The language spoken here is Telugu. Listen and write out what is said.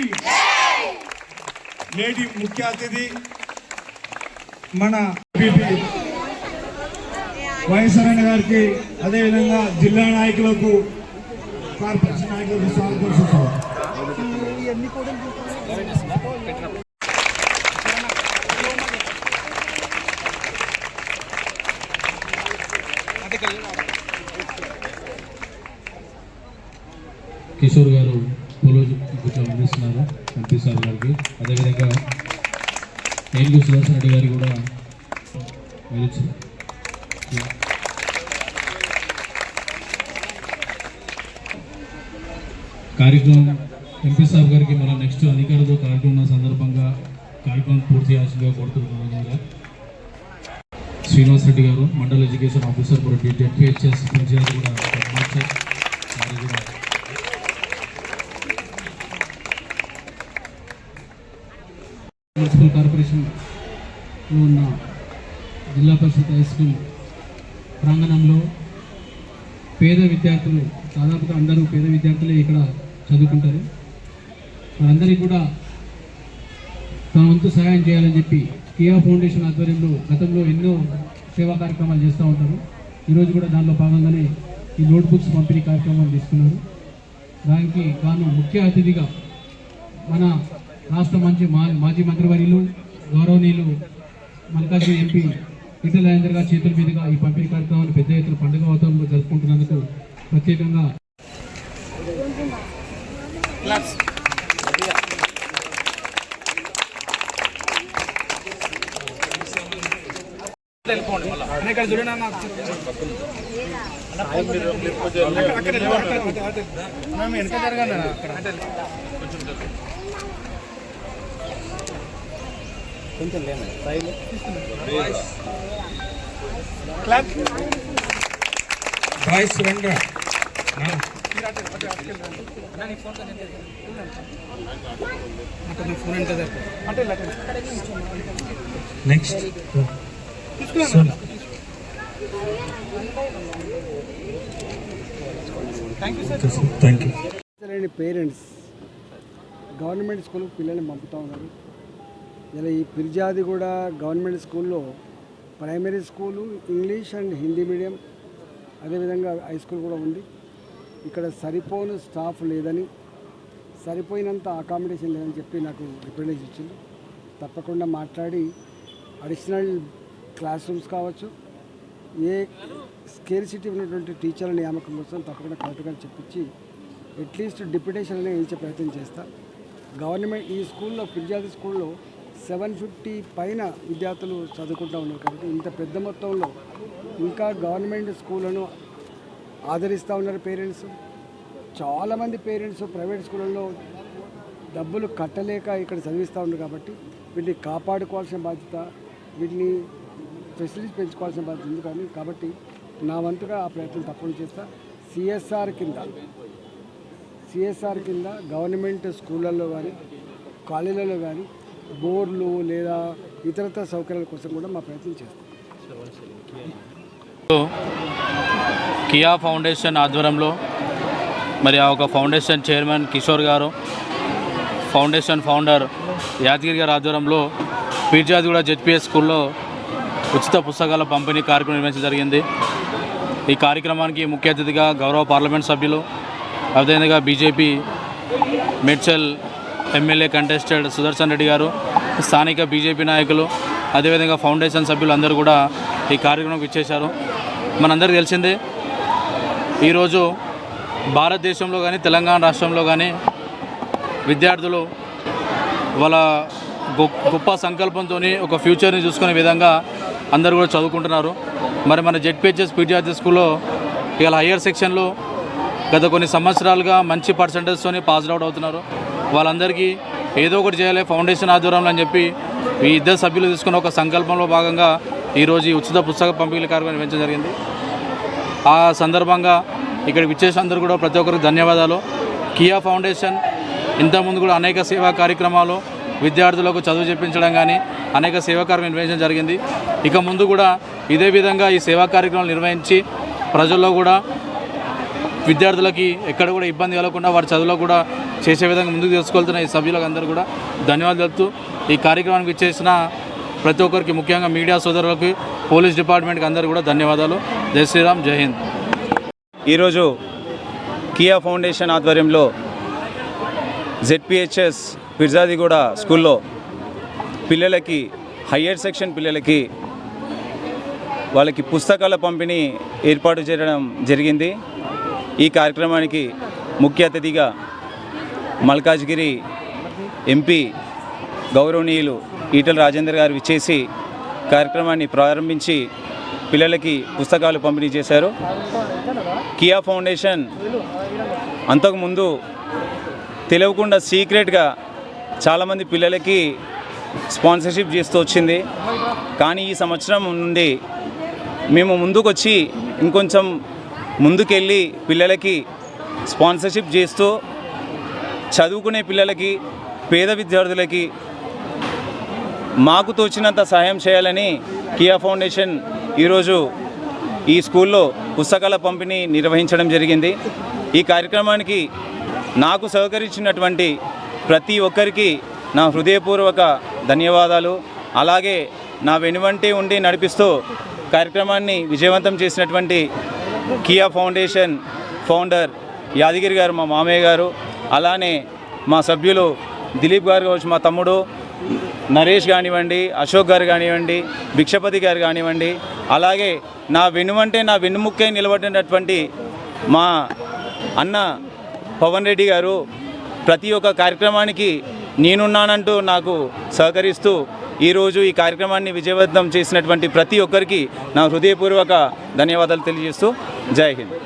గారికి నేటి ముఖ్య అతిథి మన వైఎస్ఆర్ గారికి, అదేవిధంగా జిల్లా నాయకులకు, కార్పొరేషన్ నాయకులకు స్వాగతం సుస్వాగతం. కిషోర్ గారు పూలు గుచ్చం అందిస్తున్నారు ఎంపీ సార్ గారికి. అదేవిధంగా ఏనుగు సుదర్శన్ రెడ్డి గారికి కూడా కార్యక్రమం ఎంపీ సార్ గారికి మన నెక్స్ట్ అధికారులతో కార్యక్రమం సందర్భంగా కార్యక్రమం పూర్తి చేయాల్సిందిగా కోరుతున్నాను. శ్రీనివాస్ రెడ్డి గారు మండల్ ఎడ్యుకేషన్ ఆఫీసర్ కూడా జెడ్పీహెచ్ఎస్ పంచాయతీ కూడా మున్సిపల్ కార్పొరేషన్లో ఉన్న జిల్లా పరిషత్ హై స్కూల్ ప్రాంగణంలో పేద విద్యార్థులు, దాదాపుగా అందరూ పేద విద్యార్థులే ఇక్కడ చదువుకుంటారు. వారందరికీ కూడా తన వంతు సహాయం చేయాలని చెప్పి కియా ఫౌండేషన్ ఆధ్వర్యంలో గతంలో ఎన్నో సేవా కార్యక్రమాలు చేస్తూ ఉంటారు. ఈరోజు కూడా దానిలో భాగంగానే ఈ నోట్బుక్స్ పంపిణీ కార్యక్రమాలు తీసుకున్నారు. దానికి గాను ముఖ్య అతిథిగా మన రాష్ట్ర మాజీ మంత్రివర్యులు గౌరవనీయులు మల్కాజ్గిరి ఎంపీ ఈటెల రాజేందర్ గారి చేతుల మీదుగా ఈ పంపిణీ కార్యక్రమాన్ని పెద్ద ఎత్తున పండుగ వాతావరణంలో జరుపుకుంటున్నందుకు ప్రత్యేకంగా కొంచెం next thank you. Parents government స్కూల్కి పిల్లల్ని పంపుతూ ఉన్నారు. ఇలా ఈ పిర్జాది కూడా గవర్నమెంట్ స్కూల్లో primary school English and Hindi medium, అదేవిధంగా హై స్కూల్ కూడా ఉంది. ఇక్కడ సరిపోను స్టాఫ్ లేదని, సరిపోయినంత అకామిడేషన్ లేదని చెప్పి నాకు రిప్రజెంటేషన్ ఇచ్చింది. తప్పకుండా మాట్లాడి అడిషనల్ క్లాస్ రూమ్స్ కావచ్చు, ఏ స్కేర్సిటీ ఉన్నటువంటి టీచర్ల నియామకం కోసం తప్పకుండా కరెక్ట్గా చెప్పించి అట్లీస్ట్ డిప్యుటేషన్ అనేది వేయించే ప్రయత్నం చేస్తా. గవర్నమెంట్ ఈ స్కూల్లో పిర్జాది స్కూల్లో 750 పైన విద్యార్థులు చదువుకుంటూ ఉన్నారు. కాబట్టి ఇంత పెద్ద మొత్తంలో ఇంకా గవర్నమెంట్ స్కూళ్ళను ఆదరిస్తూ ఉన్నారు పేరెంట్స్. చాలామంది పేరెంట్స్ ప్రైవేట్ స్కూళ్ళల్లో డబ్బులు కట్టలేక ఇక్కడ చదివిస్తూ ఉన్నారు. కాబట్టి వీటిని కాపాడుకోవాల్సిన బాధ్యత, వీటిని ఫెసిలిటీస్ పెంచుకోవాల్సిన బాధ్యత ఉంది. కాబట్టి నా వంతుగా ఆ ప్రయత్నం తప్పకుండా చేస్తా. సిఎస్ఆర్ కింద గవర్నమెంట్ స్కూళ్ళల్లో కానీ కాలేజీలలో కానీ బోర్లు లేదా ఇతరత్ర సౌకర్యాల కోసం కూడా మా ప్రయత్నం చేస్తాం. కియా ఫౌండేషన్ ఆధ్వర్యంలో మరి ఆ ఒక ఫౌండేషన్ చైర్మన్ కిషోర్ గారు, ఫౌండేషన్ ఫౌండర్ యాదగిరి గారి ఆధ్వర్యంలో పీర్జాదిగూడ జెడ్పీఎస్ స్కూల్లో ఉచిత పుస్తకాల పంపిణీ కార్యక్రమం నిర్వహించడం జరిగింది. ఈ కార్యక్రమానికి ముఖ్య అతిథిగా గౌరవ పార్లమెంట్ సభ్యులు, అదేవిధంగా BJP Medchal MLA contested Sudarshan Reddy గారు, స్థానిక బీజేపీ నాయకులు, అదేవిధంగా ఫౌండేషన్ సభ్యులు అందరూ కూడా ఈ కార్యక్రమం ఇచ్చేశారు. మనందరికీ తెలిసిందే, ఈరోజు భారతదేశంలో కానీ తెలంగాణ రాష్ట్రంలో కానీ విద్యార్థులు వాళ్ళ గొప్ప సంకల్పంతో ఒక ఫ్యూచర్ని చూసుకునే విధంగా అందరూ కూడా చదువుకుంటున్నారు. మరి మన జెడ్పీహెచ్ఎస్ పీజీఆర్జీ స్కూల్లో ఇవాళ హయ్యర్ సెక్షన్లో గత కొన్ని సంవత్సరాలుగా మంచి పర్సంటేజ్తోనే పాస్ అవుట్ అవుతున్నారు. వాళ్ళందరికీ ఏదో ఒకటి చేయాలి ఫౌండేషన్ ఆధ్వర్యంలో అని చెప్పి ఈ ఇద్దరు సభ్యులు తీసుకున్న ఒక సంకల్పంలో భాగంగా ఈరోజు ఈ ఉచిత పుస్తక పంపిణీ కార్యక్రమం నిర్వహించడం జరిగింది. ఆ సందర్భంగా ఇక్కడ విచ్చేసిన అందరూ కూడా ప్రతి ఒక్కరికి ధన్యవాదాలు. కియా ఫౌండేషన్ ఇంతకుముందు కూడా అనేక సేవా కార్యక్రమాలు విద్యార్థులకు చదువు చెప్పించడం కానీ అనేక సేవా కార్యక్రమాలు నిర్వహించడం జరిగింది. ఇక ముందు కూడా ఇదే విధంగా ఈ సేవా కార్యక్రమాలు నిర్వహించి ప్రజల్లో కూడా విద్యార్థులకి ఎక్కడ కూడా ఇబ్బంది కలగకుండా వారి చదువులో కూడా చేసే విధంగా ముందుకు తీసుకెళ్తున్న ఈ సభ్యులకు అందరూ కూడా ధన్యవాదాలు తెలుపుతూ ఈ కార్యక్రమానికి ఇచ్చేసిన ప్రతి ఒక్కరికి ముఖ్యంగా మీడియా సోదరులకు పోలీస్ డిపార్ట్మెంట్కి అందరూ కూడా ధన్యవాదాలు. జై శ్రీరామ్, జై హింద్. ఈరోజు కియా ఫౌండేషన్ ఆధ్వర్యంలో జెడ్పిహెచ్ఎస్ పిర్జాదిగూడ స్కూల్లో పిల్లలకి హయ్యర్ సెక్షన్ పిల్లలకి వాళ్ళకి పుస్తకాల పంపిణీ ఏర్పాటు చేయడం జరిగింది. ఈ కార్యక్రమానికి ముఖ్య అతిథిగా మల్కాజ్గిరి ఎంపీ గౌరవనీయులు ఈటల రాజేందర్ గారు విచ్చేసి కార్యక్రమాన్ని ప్రారంభించి పిల్లలకి పుస్తకాలు పంపిణీ చేశారు. కియా ఫౌండేషన్ అంతకుముందు తెలియకుండా సీక్రెట్గా చాలామంది పిల్లలకి స్పాన్సర్షిప్ చేస్తూ వచ్చింది. కానీ ఈ సంవత్సరం నుండి మేము ముందుకొచ్చి ఇంకొంచెం ముందుకెళ్ళి పిల్లలకి స్పాన్సర్షిప్ చేస్తూ చదువుకునే పిల్లలకి, పేద విద్యార్థులకి మాకు తోచినంత సహాయం చేయాలని కియా ఫౌండేషన్ ఈరోజు ఈ స్కూల్లో పుస్తకాల పంపిణీ నిర్వహించడం జరిగింది. ఈ కార్యక్రమానికి నాకు సహకరించినటువంటి ప్రతి ఒక్కరికి నా హృదయపూర్వక ధన్యవాదాలు. అలాగే నా వెనువంటే ఉండి నడిపిస్తూ కార్యక్రమాన్ని విజయవంతం చేసినటువంటి కియా ఫౌండేషన్ ఫౌండర్ యాదగిరి గారు, మా మామయ్య గారు, అలానే మా సభ్యులు దిలీప్ గారు కావచ్చు, మా తమ్ముడు నరేష్ కానివ్వండి, అశోక్ గారు కానివ్వండి, భిక్షపతి గారు కానివ్వండి, అలాగే నా వెన్నుముక్కై నిలబడినటువంటి మా అన్న పవన్ రెడ్డి గారు ప్రతి ఒక్క కార్యక్రమానికి నేనున్నానంటూ నాకు సహకరిస్తూ ఈరోజు ఈ కార్యక్రమాన్ని విజయవంతం చేసినటువంటి ప్రతి ఒక్కరికి నా హృదయపూర్వక ధన్యవాదాలు తెలియజేస్తూ జై హింద్.